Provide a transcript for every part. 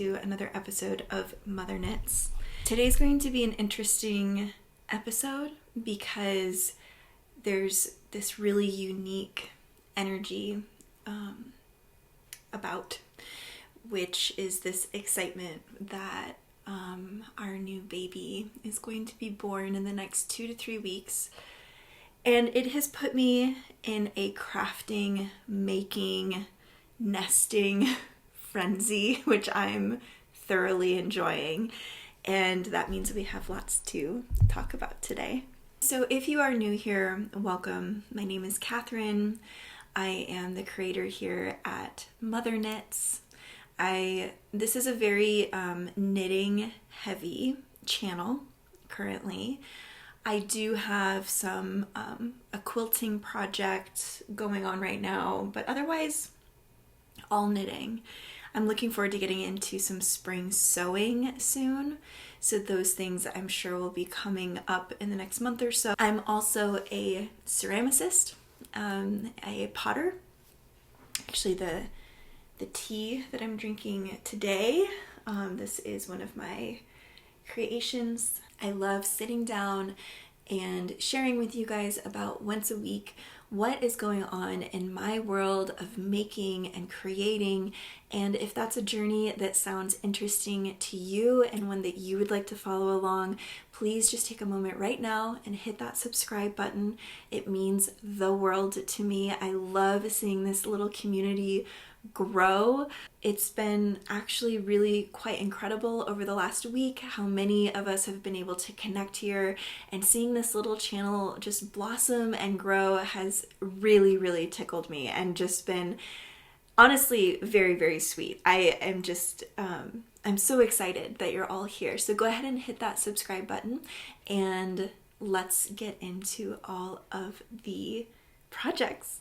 to another episode of Mother Knits. Today's going to be an interesting episode because there's this really unique energy about, which is this excitement that our new baby is going to be born in the next 2 to 3 weeks. And it has put me in a crafting, making, nesting frenzy, which I'm thoroughly enjoying. And that means we have lots to talk about today. So if you are new here, welcome. My name is Catherine. I am the creator here at Mother Knits. This is a very knitting heavy channel currently. I do have some a quilting project going on right now, but otherwise all knitting. I'm looking forward to getting into some spring sewing soon, so those things I'm sure will be coming up in the next month or so. I'm also a ceramicist, a potter. Actually, the tea that I'm drinking today, this is one of my creations. I love sitting down and sharing with you guys about once a week what is going on in my world of making and creating. And if that's a journey that sounds interesting to you and one that you would like to follow along, please just take a moment right now and hit that subscribe button. It means the world to me. I love seeing this little community grow. It's been actually really quite incredible over the last week how many of us have been able to connect here, and seeing this little channel just blossom and grow has really tickled me and just been honestly very, very sweet. I am just I'm so excited that you're all here. So go ahead and hit that subscribe button and let's get into all of the projects.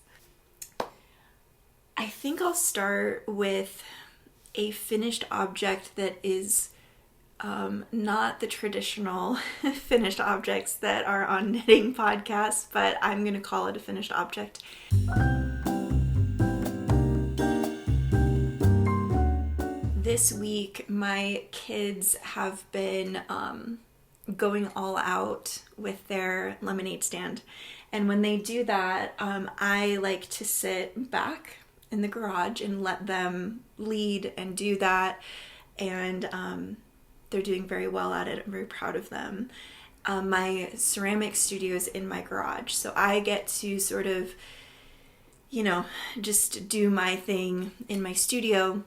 I think I'll start with a finished object that is not the traditional finished objects that are on knitting podcasts, but I'm going to call it a finished object. This week, my kids have been going all out with their lemonade stand. And when they do that, I like to sit back in the garage and let them lead and do that, and they're doing very well at it. I'm very proud of them. My ceramic studio is in my garage, so I get to sort of, just do my thing in my studio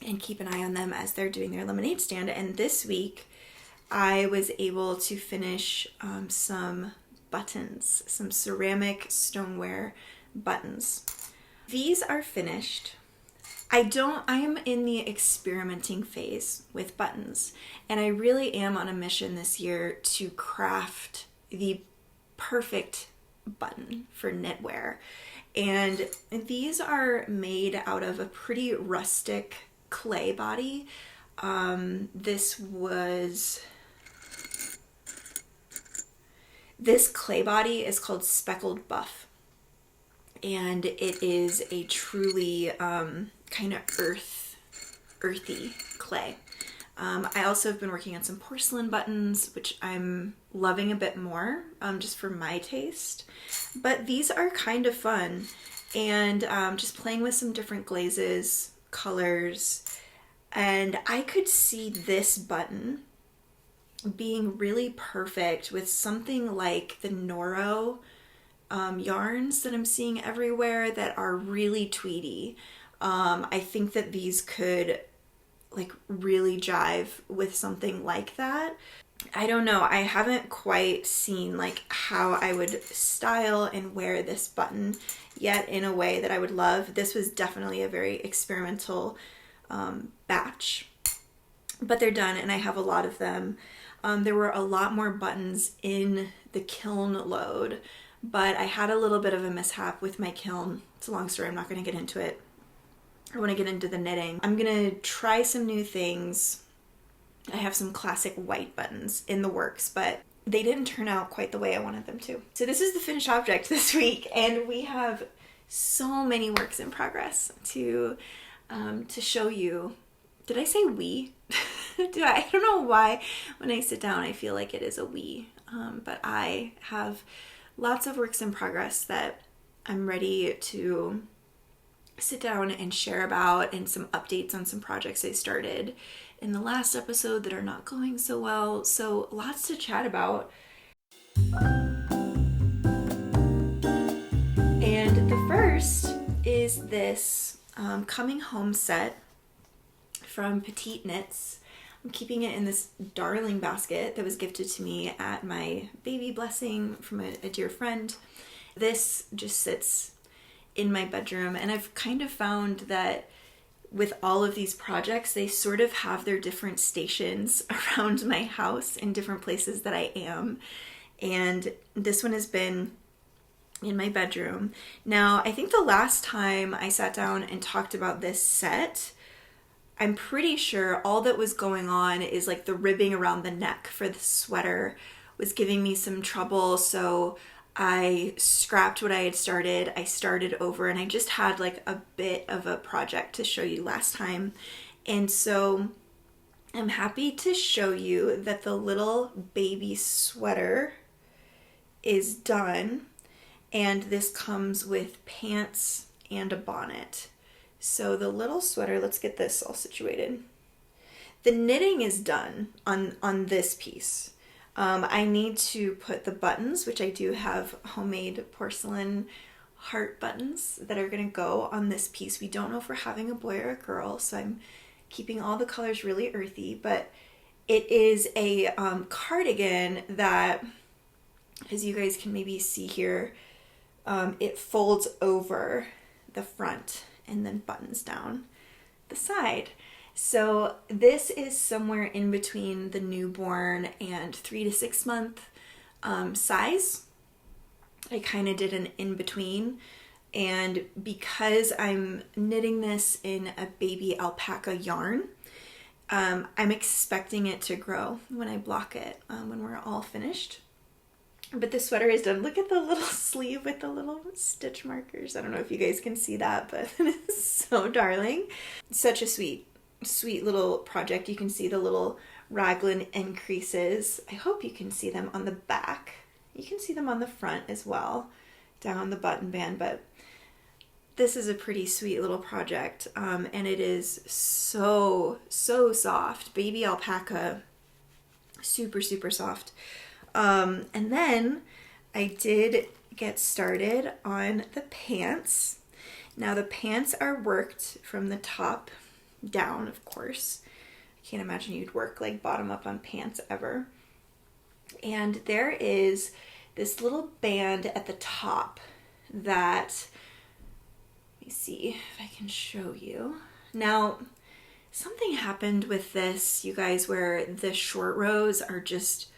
and keep an eye on them as they're doing their lemonade stand. And this week I was able to finish some buttons, some ceramic stoneware buttons. These are finished. I am in the experimenting phase with buttons, and I really am on a mission this year to craft the perfect button for knitwear. And these are made out of a pretty rustic clay body. This clay body is called Speckled Buff. And it is a truly kind of earthy clay. I also have been working on some porcelain buttons, which I'm loving a bit more, just for my taste. But these are kind of fun, and just playing with some different glazes, colors, and I could see this button being really perfect with something like the Noro yarns that I'm seeing everywhere that are really tweedy. I think that these could really jive with something like that. I don't know. I haven't quite seen how I would style and wear this button yet in a way that I would love. This was definitely a very experimental batch, but they're done and I have a lot of them. There were a lot more buttons in the kiln load, but I had a little bit of a mishap with my kiln. It's a long story. I'm not going to get into it. I want to get into the knitting. I'm going to try some new things. I have some classic white buttons in the works, but they didn't turn out quite the way I wanted them to. So this is the finished object this week, and we have so many works in progress to show you Did I say we? I don't know why when I sit down I feel like it is a we. But I have lots of works in progress that I'm ready to sit down and share about, and some updates on some projects I started in the last episode that are not going so well. So lots to chat about. And the first is this coming home set from PetiteKnit. I'm keeping it in this darling basket that was gifted to me at my baby blessing from a dear friend. This just sits in my bedroom, and I've kind of found that with all of these projects, they sort of have their different stations around my house in different places that I am. And this one has been in my bedroom. Now, I think the last time I sat down and talked about this set, I'm pretty sure all that was going on is like the ribbing around the neck for the sweater was giving me some trouble. So I scrapped what I had started. I started over, and I just had like a bit of a project to show you last time. And so I'm happy to show you that the little baby sweater is done. And this comes with pants and a bonnet. So the little sweater, let's get this all situated. The knitting is done on this piece. I need to put the buttons, which I do have homemade porcelain heart buttons that are going to go on this piece. We don't know if we're having a boy or a girl, so I'm keeping all the colors really earthy, but it is a cardigan that, as you guys can maybe see here, it folds over the front and then buttons down the side. So this is somewhere in between the newborn and 3 to 6 month size. I kind of did an in between, and because I'm knitting this in a baby alpaca yarn, I'm expecting it to grow when I block it, when we're all finished. But the sweater is done. Look at the little sleeve with the little stitch markers. I don't know if you guys can see that, but it is so darling. Such a sweet little project. You can see the little raglan increases. I hope you can see them on the back. You can see them on the front as well, down the button band, but this is a pretty sweet little project. And it is so soft. Baby alpaca, super soft. And then I did get started on the pants. Now the pants are worked from the top down, of course. I can't imagine you'd work like bottom up on pants ever. And there is this little band at the top that, let me see if I can show you. Now, something happened with this, you guys, where the short rows are just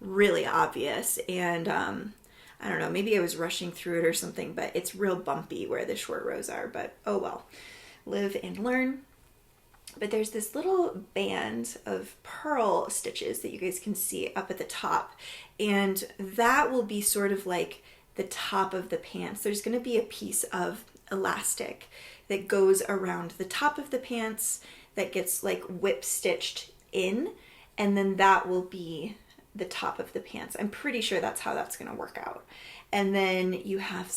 really obvious, and I don't know, maybe I was rushing through it or something, but it's real bumpy where the short rows are, but oh well, live and learn. But there's this little band of purl stitches that you guys can see up at the top, and that will be sort of like the top of the pants. There's going to be a piece of elastic that goes around the top of the pants that gets like whip stitched in, and then that will be the top of the pants. I'm pretty sure that's how that's going to work out. And then you have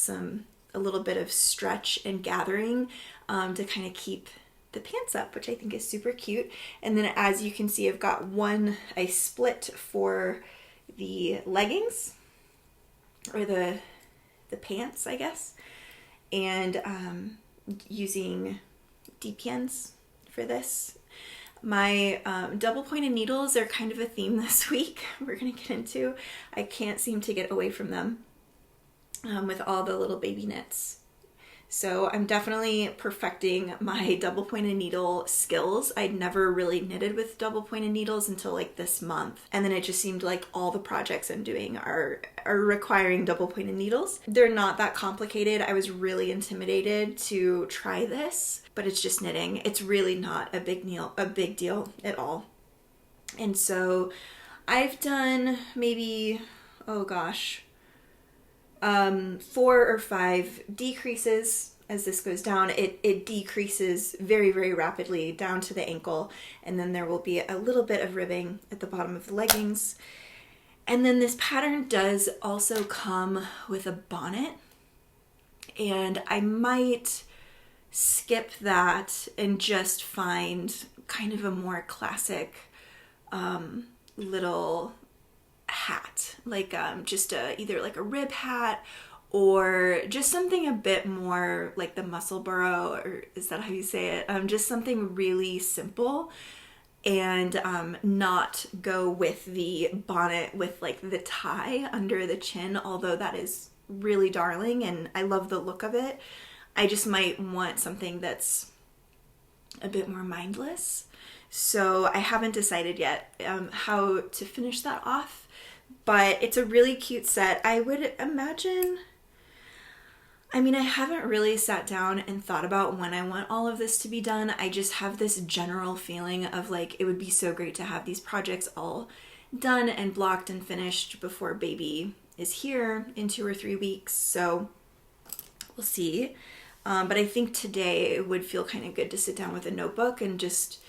a little bit of stretch and gathering to kind of keep the pants up, which I think is super cute. And then as you can see, I've got I split for the leggings, or the pants, I guess, and using DPNs for this. My double pointed needles are kind of a theme this week. We're going to get into. I can't seem to get away from them with all the little baby knits. So I'm definitely perfecting my double pointed needle skills. I'd never really knitted with double pointed needles until like this month. And then it just seemed like all the projects I'm doing are requiring double pointed needles. They're not that complicated. I was really intimidated to try this, but it's just knitting. It's really not a big deal at all. And so I've done maybe, 4 or 5 decreases as this goes down, it decreases very, very rapidly down to the ankle, and then there will be a little bit of ribbing at the bottom of the leggings. And then this pattern does also come with a bonnet, and I might skip that and just find kind of a more classic little hat, like just either like a rib hat or just something a bit more like the Musselborough, or is that how you say it? Just something really simple, and not go with the bonnet with like the tie under the chin, although that is really darling and I love the look of it. I just might want something that's a bit more mindless. So I haven't decided yet how to finish that off, but it's a really cute set. I would imagine, I mean, I haven't really sat down and thought about when I want all of this to be done. I just have this general feeling of like, it would be so great to have these projects all done and blocked and finished before baby is here in 2 or 3 weeks. So we'll see. But I think today it would feel kind of good to sit down with a notebook and just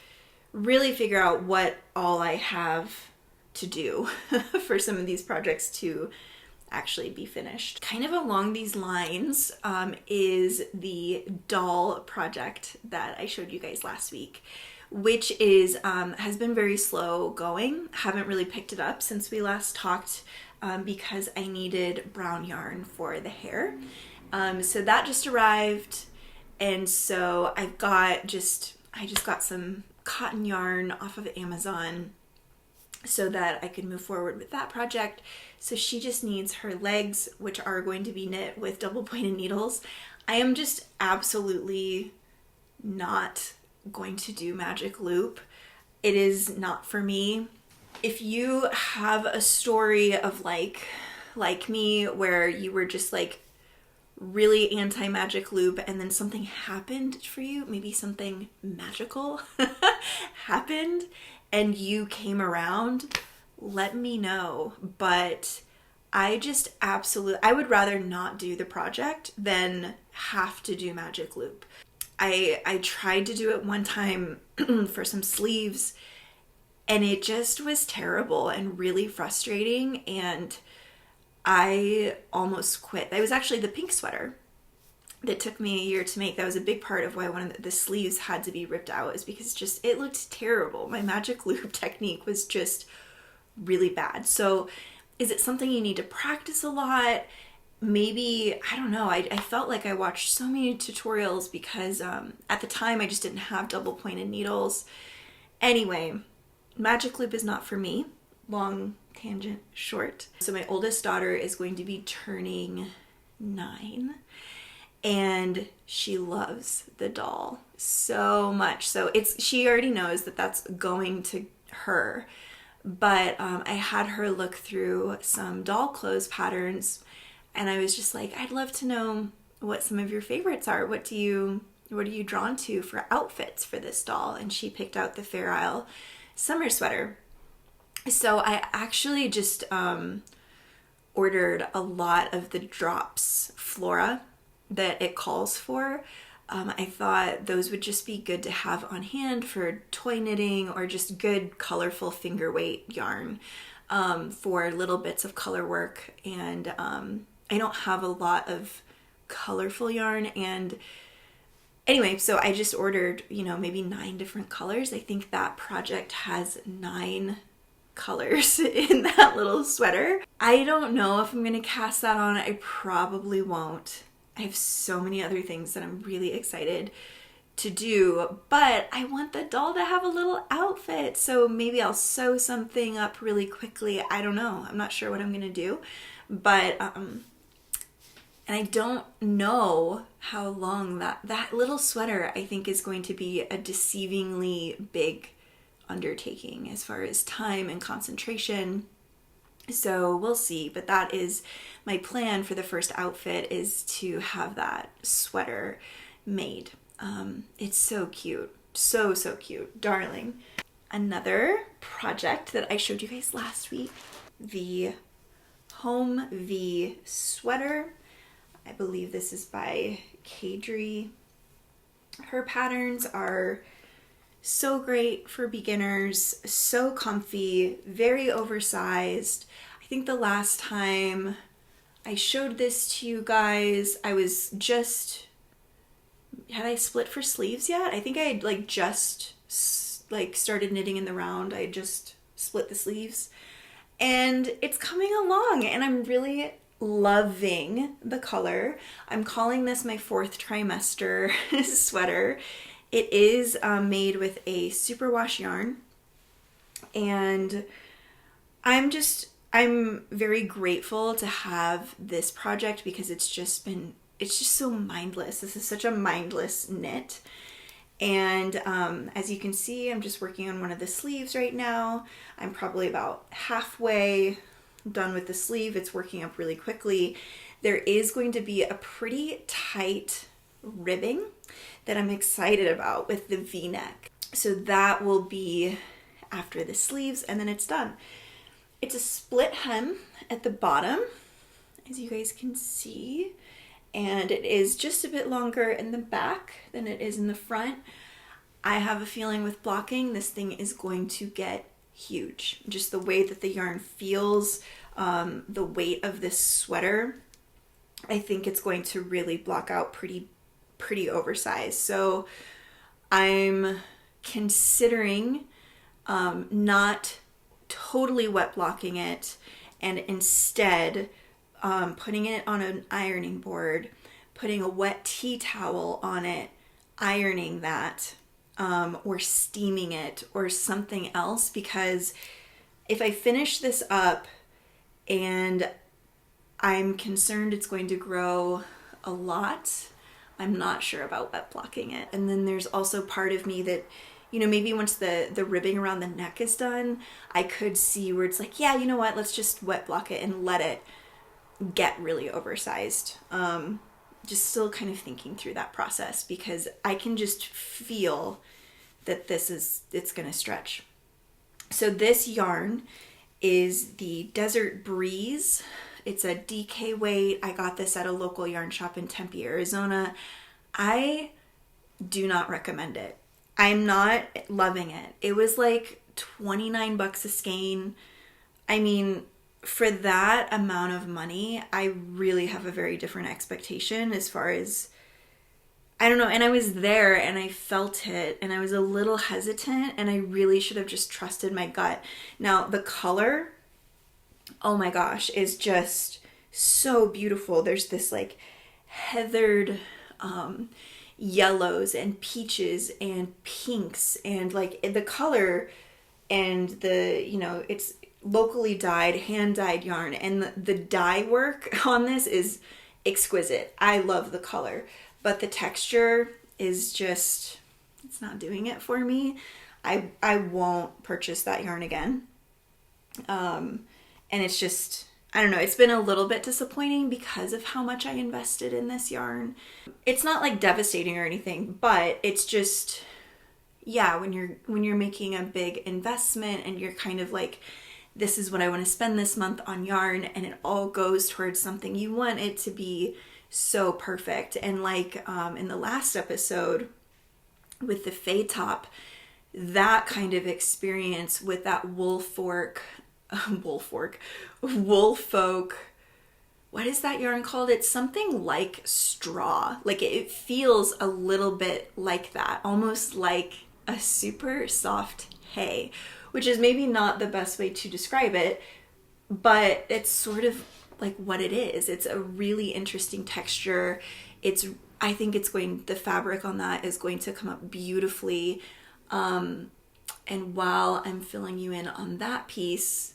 really figure out what all I have to do for some of these projects to actually be finished. Kind of along these lines is the doll project that I showed you guys last week, which is has been very slow going. Haven't really picked it up since we last talked because I needed brown yarn for the hair. So that just arrived, and so I just got some cotton yarn off of Amazon so that I could move forward with that project. So she just needs her legs, which are going to be knit with double pointed needles. I am just absolutely not going to do magic loop. It is not for me. If you have a story of like me where you were just like really anti-magic loop and then something happened for you, maybe something magical happened and you came around, let me know. But I just I would rather not do the project than have to do magic loop. I tried to do it one time for some sleeves and it just was terrible and really frustrating, and I almost quit. That was actually the pink sweater that took me a year to make. That was a big part of why one of the sleeves had to be ripped out, is because it looked terrible. My magic loop technique was just really bad. So is it something you need to practice a lot? Maybe, I don't know. I felt like I watched so many tutorials because at the time I just didn't have double pointed needles. Anyway, magic loop is not for me. Long tangent short. So my oldest daughter is going to be turning 9 and she loves the doll so much. So she already knows that that's going to her, but I had her look through some doll clothes patterns and I was just like, I'd love to know what some of your favorites are. What are you drawn to for outfits for this doll? And she picked out the Fair Isle summer sweater. So I actually just ordered a lot of the drops flora that it calls for. I thought those would just be good to have on hand for toy knitting or just good colorful finger weight yarn for little bits of color work. And I don't have a lot of colorful yarn, and anyway, so I just ordered, maybe 9 different colors. I think that project has 9 colors in that little sweater. I don't know if I'm gonna cast that on. I probably won't. I have so many other things that I'm really excited to do, but I want the doll to have a little outfit. So maybe I'll sew something up really quickly. I don't know. I'm not sure what I'm gonna do, but and I don't know how long that little sweater I think is going to be a deceivingly big undertaking as far as time and concentration. So we'll see, but that is my plan for the first outfit, is to have that sweater made. It's so cute. So cute. Darling. Another project that I showed you guys last week, the Home V sweater. I believe this is by Kadri. Her patterns are so great for beginners, so comfy, very oversized. I think the last time I showed this to you guys, I was just, had I split for sleeves yet? I think I had like just like started knitting in the round. I just split the sleeves and it's coming along and I'm really loving the color. I'm calling this my 4th trimester sweater. It is made with a superwash yarn, and I'm very grateful to have this project because it's just so mindless. This is such a mindless knit. And as you can see, I'm just working on one of the sleeves right now. I'm probably about halfway done with the sleeve. It's working up really quickly. There is going to be a pretty tight ribbing that I'm excited about with the V-neck. So that will be after the sleeves and then it's done. It's a split hem at the bottom, as you guys can see, and it is just a bit longer in the back than it is in the front. I have a feeling with blocking, this thing is going to get huge. Just the way that the yarn feels, the weight of this sweater, I think it's going to really block out pretty oversized. So I'm considering not totally wet blocking it and instead putting it on an ironing board, putting a wet tea towel on it, ironing that, or steaming it or something else, because if I finish this up and I'm concerned it's going to grow a lot, I'm not sure about wet blocking it. And then there's also part of me that, you know, maybe once the ribbing around the neck is done, I could see where it's like, yeah, you know what, let's just wet block it and let it get really oversized. Just still kind of thinking through that process because I can just feel that it's gonna stretch. So this yarn is the Desert Breeze. It's a DK weight. I got this at a local yarn shop in Tempe, Arizona. I do not recommend it. I'm not loving it. It was like 29 bucks a skein. I mean, for that amount of money, I really have a very different expectation as far as, I don't know, and I was there and I felt it and I was a little hesitant and I really should have just trusted my gut. Now, the color, oh my gosh, is just so beautiful. There's this like heathered yellows and peaches and pinks and like the color and the, you know, it's locally dyed, hand dyed yarn, and the dye work on this is exquisite. I love the color, but the texture is just, it's not doing it for me. I won't purchase that yarn again. And it's just, I don't know, it's been a little bit disappointing because of how much I invested in this yarn. It's not like devastating or anything, but it's just, yeah, when you're making a big investment and you're kind of like, this is what I want to spend this month on yarn, and it all goes towards something, you want it to be so perfect. And like in the last episode with the Faitop, that kind of experience with that Woolfolk, what is that yarn called? It's something like straw. Like it feels a little bit like that, almost like a super soft hay, which is maybe not the best way to describe it, but it's sort of like what it is. It's a really interesting texture. I think the fabric on that is going to come up beautifully. And while I'm filling you in on that piece,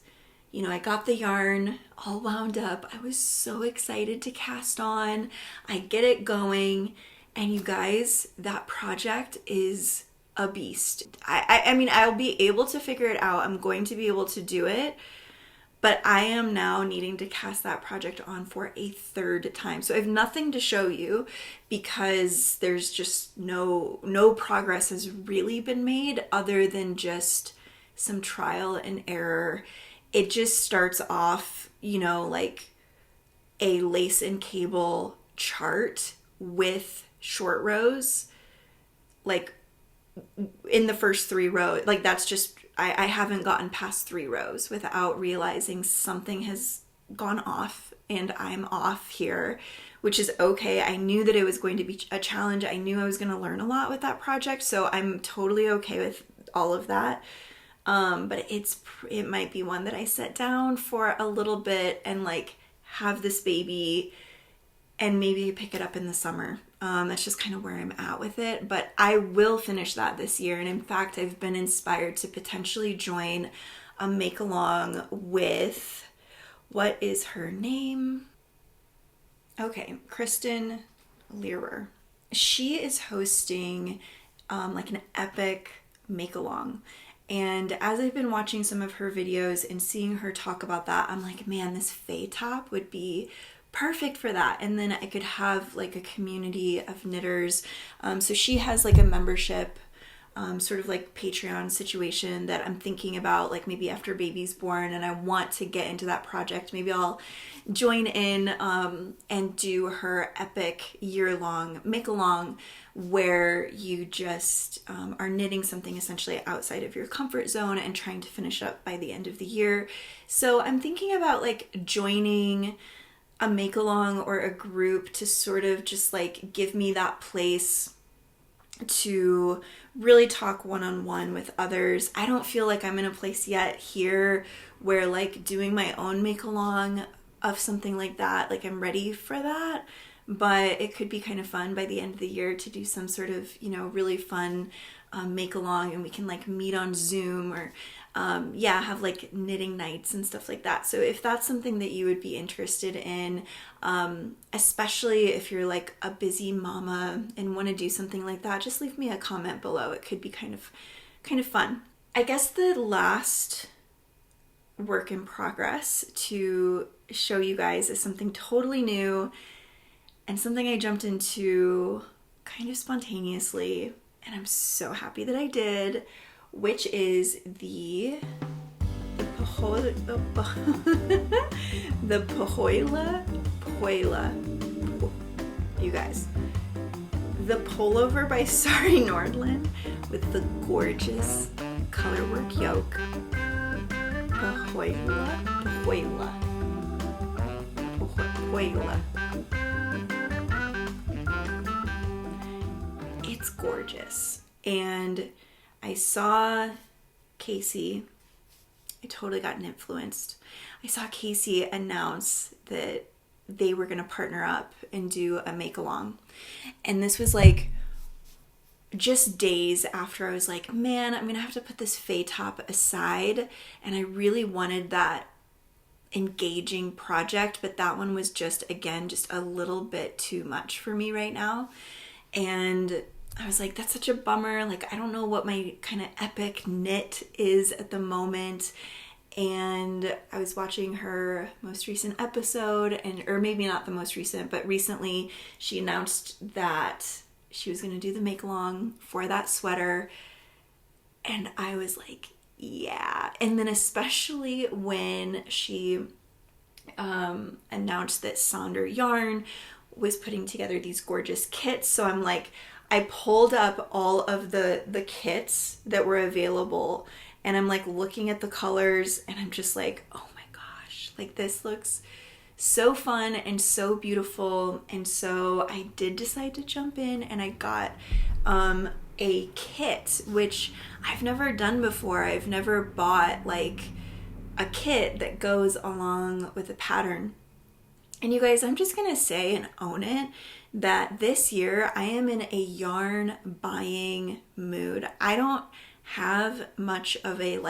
you know, I got the yarn all wound up. I was so excited to cast on. I get it going. And you guys, that project is a beast. I mean, I'll be able to figure it out. I'm going to be able to do it. But I am now needing to cast that project on for a 3rd time. So I have nothing to show you because there's just no progress has really been made other than just some trial and error. It just starts off, you know, like a lace and cable chart with short rows, like in the first 3 rows. Like that's just, I haven't gotten past 3 rows without realizing something has gone off and I'm off here, which is okay. I knew that it was going to be a challenge. I knew I was going to learn a lot with that project, so I'm totally okay with all of that. But it might be one that I sit down for a little bit and like have this baby and maybe pick it up in the summer. That's just kind of where I'm at with it, but I will finish that this year. And in fact, I've been inspired to potentially join a make along with, what is her name? Okay, Kristen Learer. She is hosting like an epic make along. And as I've been watching some of her videos and seeing her talk about that, I'm like, man, this Faitop would be perfect for that. And then I could have like a community of knitters. So she has like a membership, sort of like Patreon situation that I'm thinking about, like maybe after baby's born and I want to get into that project. Maybe I'll join in and do her epic year-long make-along where you just are knitting something essentially outside of your comfort zone and trying to finish up by the end of the year. So I'm thinking about like joining a make-along or a group to sort of just like give me that place to really talk one-on-one with others. I don't feel like I'm in a place yet here where like doing my own make-along of something like that, like I'm ready for that, but it could be kind of fun by the end of the year to do some sort of, you know, really fun make-along, and we can like meet on Zoom or have like knitting nights and stuff like that. So if that's something that you would be interested in, especially if you're like a busy mama and want to do something like that, just leave me a comment below. It could be kind of fun. I guess the last work in progress to show you guys is something totally new and something I jumped into kind of spontaneously, and I'm so happy that I did, which is the Pohjola, you guys, the Pullover by Sari Nordland with the gorgeous colorwork yoke. Pohjola. It's gorgeous. And I saw Casey, I totally got influenced. I saw Casey announce that they were going to partner up and do a make-along. And this was like just days after I was like, man, I'm going to have to put this Faitop aside. And I really wanted that engaging project, but that one was just, again, just a little bit too much for me right now. And I was like, that's such a bummer. Like, I don't know what my kind of epic knit is at the moment. And I was watching her most recent episode, or maybe not the most recent, but recently she announced that she was going to do the make along for that sweater. And I was like, yeah. And then especially when she announced that Sonder Yarn was putting together these gorgeous kits. So I'm like, I pulled up all of the kits that were available, and I'm like looking at the colors, and I'm just like, oh my gosh, like this looks so fun and so beautiful. And so I did decide to jump in, and I got a kit, which I've never done before. I've never bought like a kit that goes along with a pattern. And you guys, I'm just gonna say and own it that this year I am in a yarn buying mood. I don't have much of a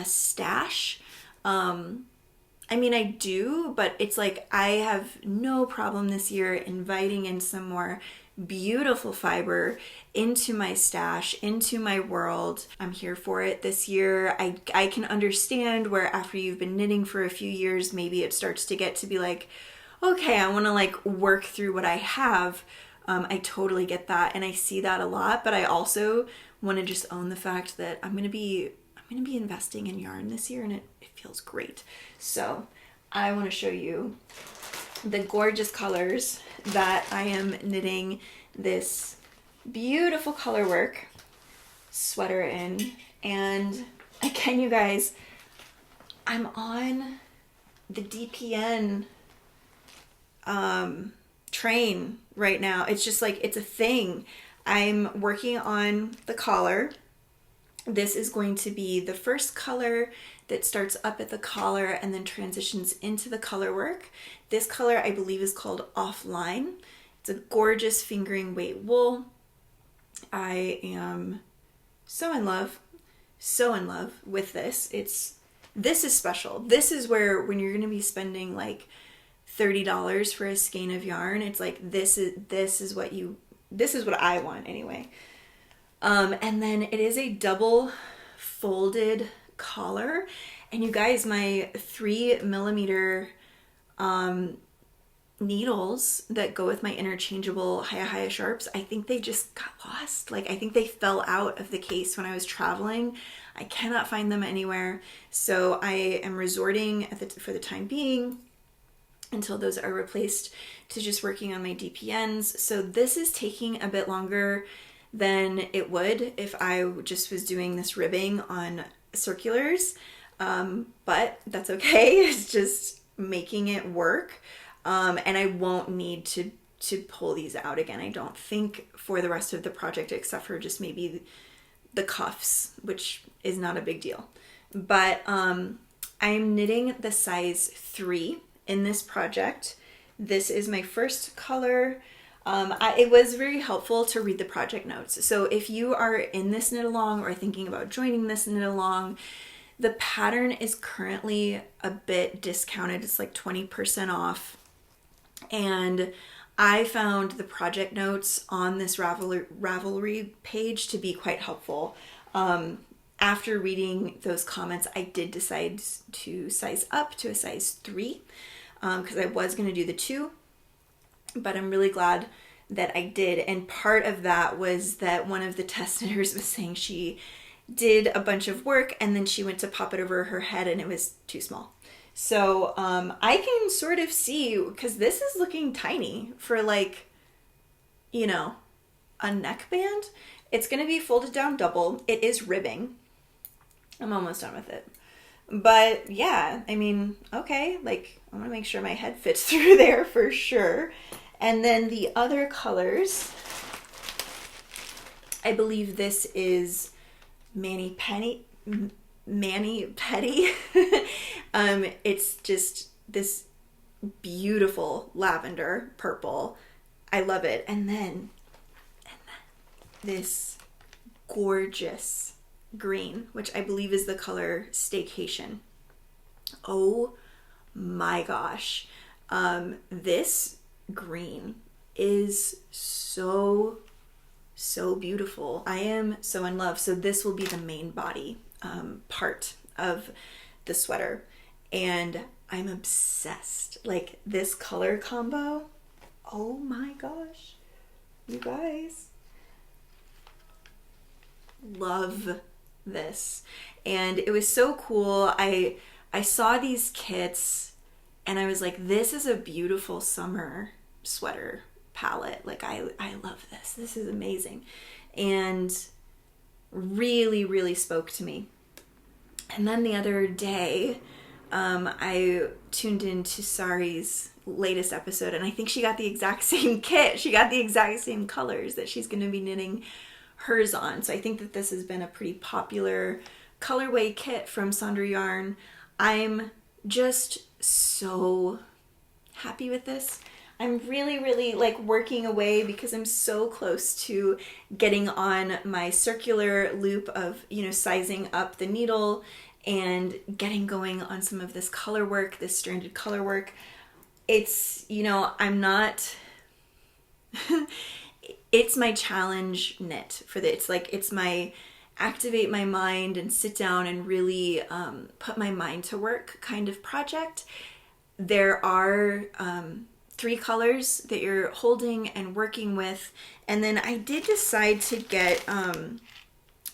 stash. I mean, I do, but it's like I have no problem this year inviting in some more beautiful fiber into my stash, into my world. I'm here for it this year. I can understand where after you've been knitting for a few years, maybe it starts to get to be like, okay, I want to like work through what I have. I totally get that, and I see that a lot, but I also want to just own the fact that I'm going to be investing in yarn this year, and it feels great. So I want to show you the gorgeous colors that I am knitting this beautiful Colorwork sweater in. And again, you guys, I'm on the DPN train right now. It's just like, it's a thing. I'm working on the collar. This is going to be the first color that starts up at the collar and then transitions into the Colorwork. This color I believe is called Offline. It's a gorgeous fingering weight wool. I am so in love with this. This is special. This is where, when you're going to be spending like $30 for a skein of yarn, it's like this is what I want anyway. And then it is a double folded collar, and you guys, my 3mm needles that go with my interchangeable Hiya sharps, I think they just got lost. Like, I think they fell out of the case when I was traveling. I cannot find them anywhere, so I am resorting for the time being, until those are replaced, to just working on my DPNs. So this is taking a bit longer than it would if I just was doing this ribbing on circulars, but that's okay. It's just making it work, and I won't need to pull these out again, I don't think, for the rest of the project, except for just maybe the cuffs, which is not a big deal. But I'm knitting the size 3 in this project. This is my first color. It was very helpful to read the project notes. So if you are in this knit along or thinking about joining this knit along, the pattern is currently a bit discounted. It's like 20% off. And I found the project notes on this Ravelry page to be quite helpful. After reading those comments, I did decide to size up to a size 3, because I was going to do the 2, but I'm really glad that I did. And part of that was that one of the test knitters was saying she did a bunch of work and then she went to pop it over her head and it was too small. So I can sort of see, because this is looking tiny for, like, you know, a neckband. It's going to be folded down double. It is ribbing. I'm almost done with it. But yeah, I mean, okay, like, I want to make sure my head fits through there for sure. And then the other colors, I believe this is Mani Petty. It's just this beautiful lavender purple. I love it. And then this gorgeous green, which I believe is the color Staycation. Oh my gosh. This green is so beautiful. I am so in love. So this will be the main body part of the sweater, and I'm obsessed. Like, this color combo, oh my gosh, you guys, love this. And it was so cool. I saw these kits and I was like, this is a beautiful summer sweater palette. Like, I love this. This is amazing. And really spoke to me. And then the other day, I tuned into Sari's latest episode, and I think she got the exact same kit. She got the exact same colors that she's going to be knitting hers on. So I think that this has been a pretty popular colorway kit from Sandra Yarn. I'm just so happy with this. I'm really like working away because I'm so close to getting on my circular loop of, you know, sizing up the needle and getting going on some of this color work, this stranded color work. It's, you know, I'm not, it's my challenge knit for the, it's like, it's my activate my mind and sit down and really put my mind to work kind of project. There are 3 colors that you're holding and working with. And then I did decide to get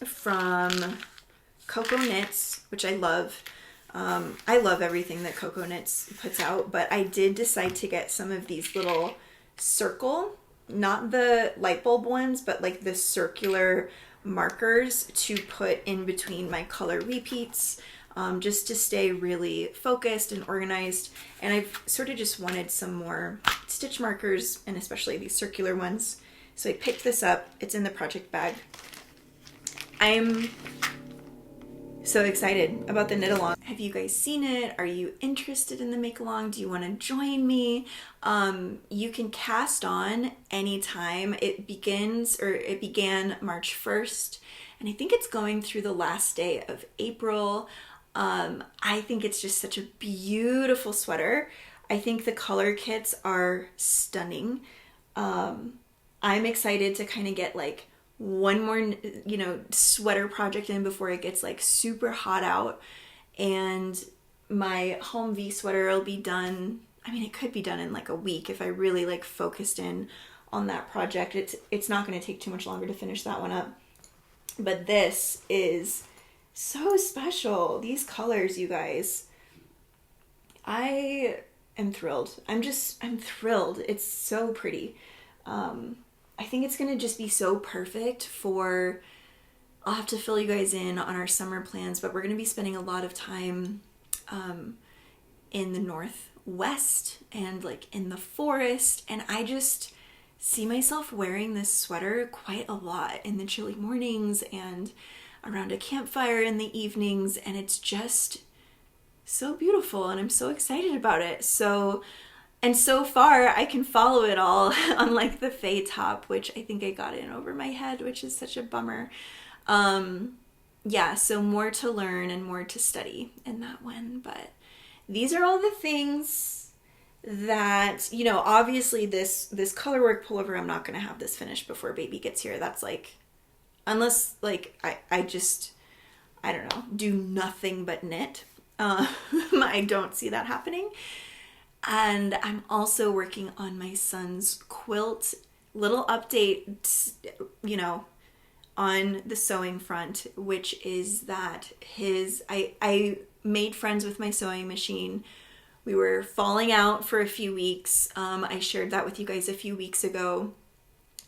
from Coco Knits, which I love. I love everything that Coco Knits puts out, but I did decide to get some of these little circle not the light bulb ones, but like the circular markers to put in between my color repeats, just to stay really focused and organized. And I've sort of just wanted some more stitch markers, and especially these circular ones. So I picked this up. It's in the project bag. I'm so excited about the knit along. Have you guys seen it? Are you interested in the make along? Do you want to join me? You can cast on anytime. It began March 1st, and I think it's going through the last day of April. I think it's just such a beautiful sweater. I think the color kits are stunning. I'm excited to kind of get like one more, sweater project in before it gets like super hot out. And my home V sweater will be done. I mean, it could be done in like a week if I really like focused in on that project. It's not going to take too much longer to finish that one up. But this is so special. These colors, you guys. I am thrilled. I'm thrilled. It's so pretty. I think it's going to just be so perfect for, I'll have to fill you guys in on our summer plans, but we're going to be spending a lot of time in the Northwest and like in the forest. And I just see myself wearing this sweater quite a lot in the chilly mornings and around a campfire in the evenings. And it's just so beautiful, and I'm so excited about it. And so far, I can follow it all on like the Faitop, which I think I got in over my head, which is such a bummer. Yeah, so more to learn and more to study in that one. But these are all the things that, obviously this Colorwork pullover, I'm not going to have this finished before baby gets here. That's like, unless like I don't know, do nothing but knit. I don't see that happening. And I'm also working on my son's quilt. Little update, on the sewing front, which is that I made friends with my sewing machine. We were falling out for a few weeks. I shared that with you guys a few weeks ago.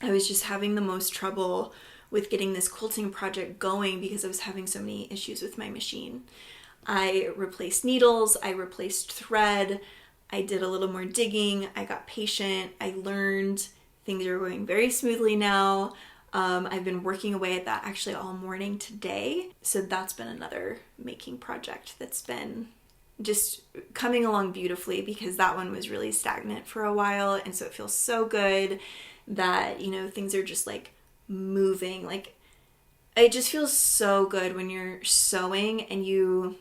I was just having the most trouble with getting this quilting project going because I was having so many issues with my machine. I replaced needles, I replaced thread, I did a little more digging, I got patient, I learned. Things are going very smoothly now. I've been working away at that actually all morning today. So that's been another making project that's been just coming along beautifully, because that one was really stagnant for a while. And so it feels so good that, things are just like moving. Like, it just feels so good when you're sewing and you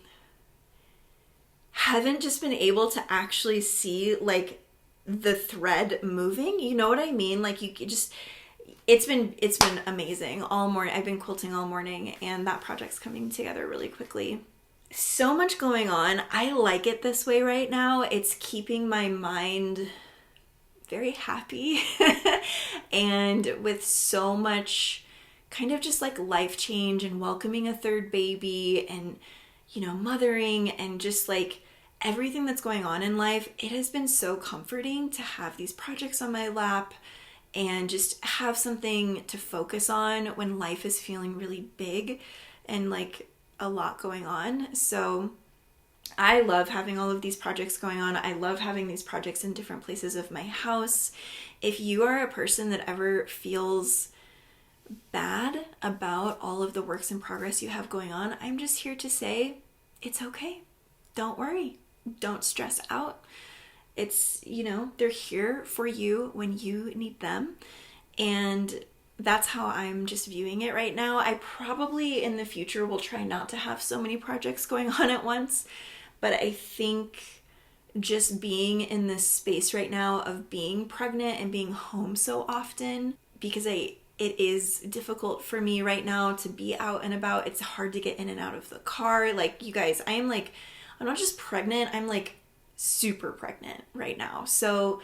haven't just been able to actually see like the thread moving. You know what I mean? Like it's been amazing all morning. I've been quilting all morning, and that project's coming together really quickly. So much going on. I like it this way right now. It's keeping my mind very happy and with so much kind of just like life change and welcoming a third baby and, mothering and just like everything that's going on in life. It has been so comforting to have these projects on my lap and just have something to focus on when life is feeling really big and like a lot going on. So I love having all of these projects going on. I love having these projects in different places of my house. If you are a person that ever feels bad about all of the works in progress you have going on, I'm just here to say it's okay. Don't worry. Don't stress out. It's, they're here for you when you need them. And that's how I'm just viewing it right now. I probably in the future will try not to have so many projects going on at once. But I think just being in this space right now of being pregnant and being home so often, because it is difficult for me right now to be out and about. It's hard to get in and out of the car. Like, you guys, I'm not just pregnant, I'm like super pregnant right now. So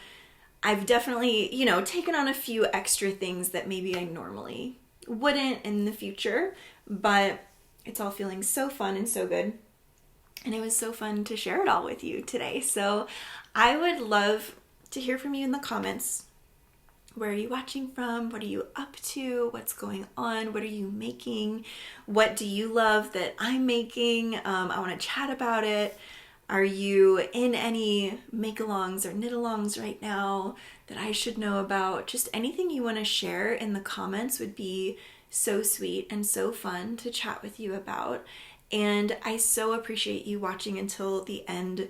I've definitely, taken on a few extra things that maybe I normally wouldn't in the future, but it's all feeling so fun and so good. And it was so fun to share it all with you today. So I would love to hear from you in the comments. Where are you watching from? What are you up to? What's going on? What are you making? What do you love that I'm making? I want to chat about it. Are you in any make-alongs or knit-alongs right now that I should know about? Just anything you want to share in the comments would be so sweet and so fun to chat with you about. And I so appreciate you watching until the end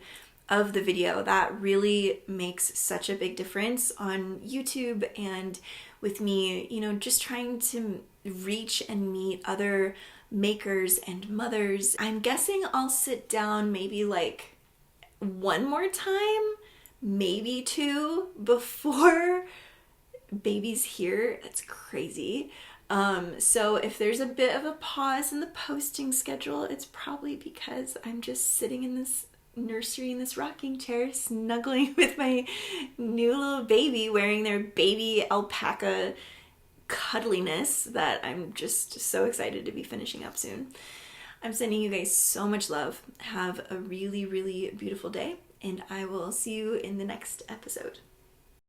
of the video. That really makes such a big difference on YouTube and with me, you know, just trying to reach and meet other makers and mothers. I'm guessing I'll sit down maybe like one more time, maybe two, before baby's here. That's crazy. So if there's a bit of a pause in the posting schedule, it's probably because I'm just sitting in this nursery in this rocking chair, snuggling with my new little baby, wearing their baby alpaca cuddliness that I'm just so excited to be finishing up soon. I'm sending you guys so much love. Have a really, really beautiful day, and I will see you in the next episode.